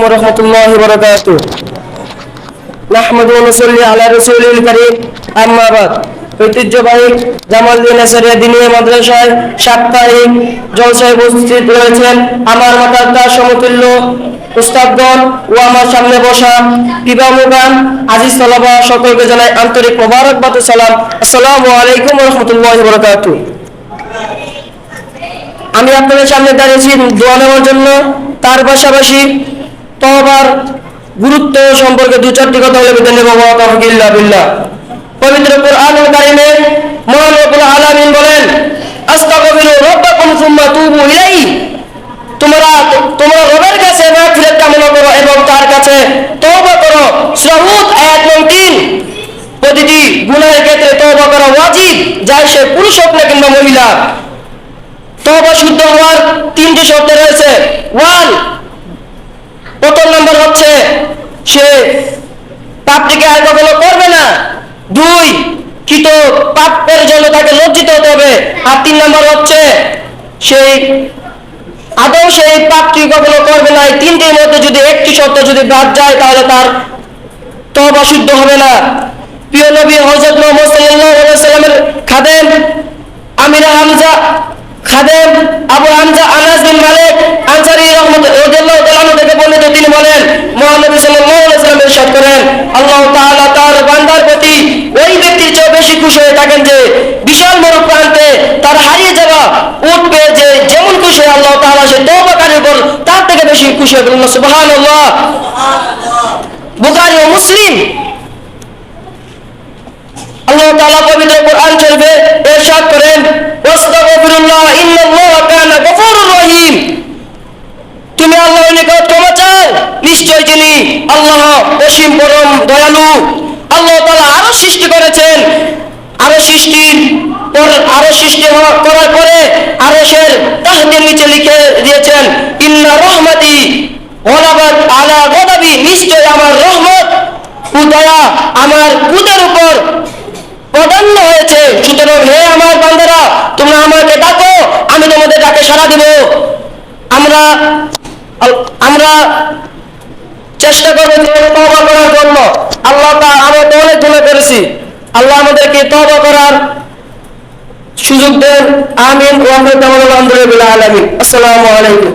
ওরহমতুল্লাহি ওয়া বারাকাতুহু নাহমাদু ওয়া নুসাল্লি আলা রাসূলিল কারীম আম্মা বাদ। ঐতিহ্যবাহী জামালউদ্দিন আসারিয়া দিনিয়া মাদ্রাসায় সাপ্তাহিক জলসায় উপস্থিত রয়েছেন আমার মাতার সমতুল্য উস্তাদগণ ও আমার সামনে বসা পিবামুগান আজিজ তলাবা সকলকে জানাই আন্তরিক মোবারকবাদ ও সালাম। আসসালামু আলাইকুম ওয়া রাহমাতুল্লাহি ওয়া বারাকাতুহু। আমি আপনাদের সামনে দাঁড়িয়েছি দোয়া নেওয়ার জন্য। তার পাশাপাশি তওবার গুরুত্ব সম্পর্কে দু চারটি কথা বলে বিদায় নেব। তাওফিকিল্লাহ বিল্লাহ। পবিত্র কোরআনুল কারীমে মহান রব্বুল আলামিন বলেন, আস্তাগফিরু রাব্বাকুম সুম্মা তুবু ইলাইহি। তোমরা রবের কাছে মাগফিরাত কামনা করো এবং তার কাছে তওবা করো। সূরা হুদ আয়াত নং 3। প্রতিটি গুনাহের ক্ষেত্রে তওবা করা ওয়াজিব, যাই সে পুরুষ হোক না কিংবা মহিলা। তওবা শুদ্ধ হওয়ার তিনটি শর্ত রয়েছে। প্রথম নম্বর হচ্ছে সে পাপটিকে আর কখনো করবে না। 2, কৃত পাপের জন্য তাকে লজ্জিত হতে হবে। আর 3 নম্বর হচ্ছে সেই আদৌ সেই পাপটি কখনো করবে না। এই তিনটির মধ্যে যদি একটি শর্ত যদি বাদ যায় তাহলে তার তওবা শুদ্ধ হবে না। প্রিয় নবী হযরত মুহাম্মদ সাল্লাল্লাহু আলাইহি ওয়াসাল্লামের খাদেম খাদেম আবু হামজা আনাস বিন মালিক আনসারী রাদিয়াল্লাহু তাআলা আনহু থেকে বর্ণিত, তিনি বলেন মহানবী সাল্লাল্লাহু আলাইহি ওয়াসাল্লাম ইরশাদ করেন, আল্লাহ তাআলা তার বান্দার প্রতি ওই ব্যক্তির চেয়ে বেশি খুশি হয়ে থাকেন যে বিশাল মরু প্রান্তে তার হারিয়ে যাওয়া উট পেয়ে যে যেমন খুশি হয় আল্লাহ তাআলা সে তওবাকারীর উপর তার থেকে বেশি খুশি হয়। বলুন সুবহানাল্লাহ। বুখারী ও মুসলিম। আল্লাহ তাআলা পবিত্র কোরআন শরীফে ইরশাদ করেন, ওয়াস্তাগফিরুল্লাহ ইন্নাল্লাহা কানা গফুরুর রহিম। তুমি আল্লাহর নিকট ক্ষমা চাও, নিশ্চয় তিনি আল্লাহ অসীম পরম দয়ালু। আল্লাহ তাআলা আরশ সৃষ্টি করেছেন। আরশ সৃষ্টি করার পরে আরশের তাহতের নিচে লিখে দিয়েছেন, ইন্না রাহমাতি গলাবাত আলা গদাবি। নিশ্চয় আমার রহমত ও দয়া আমার ক্রোধের উপর প্রাধান্য হয়েছে। সুতরাং হে আমার বান্দারা, তোমরা আমাকে ডাকো, আমি তোমাদের ডাকে সাড়া দিব। আমরা চেষ্টা করব তওবা করার জন্য। আল্লাহ তাআলা, আমরা তো অনেক গুনাহ করেছি, আল্লাহ আমাদেরকে তওবা করার সুযোগ দেন। আমিন ওয়া আলহামদুলিল্লাহ। আসসালামু আলাইকুম।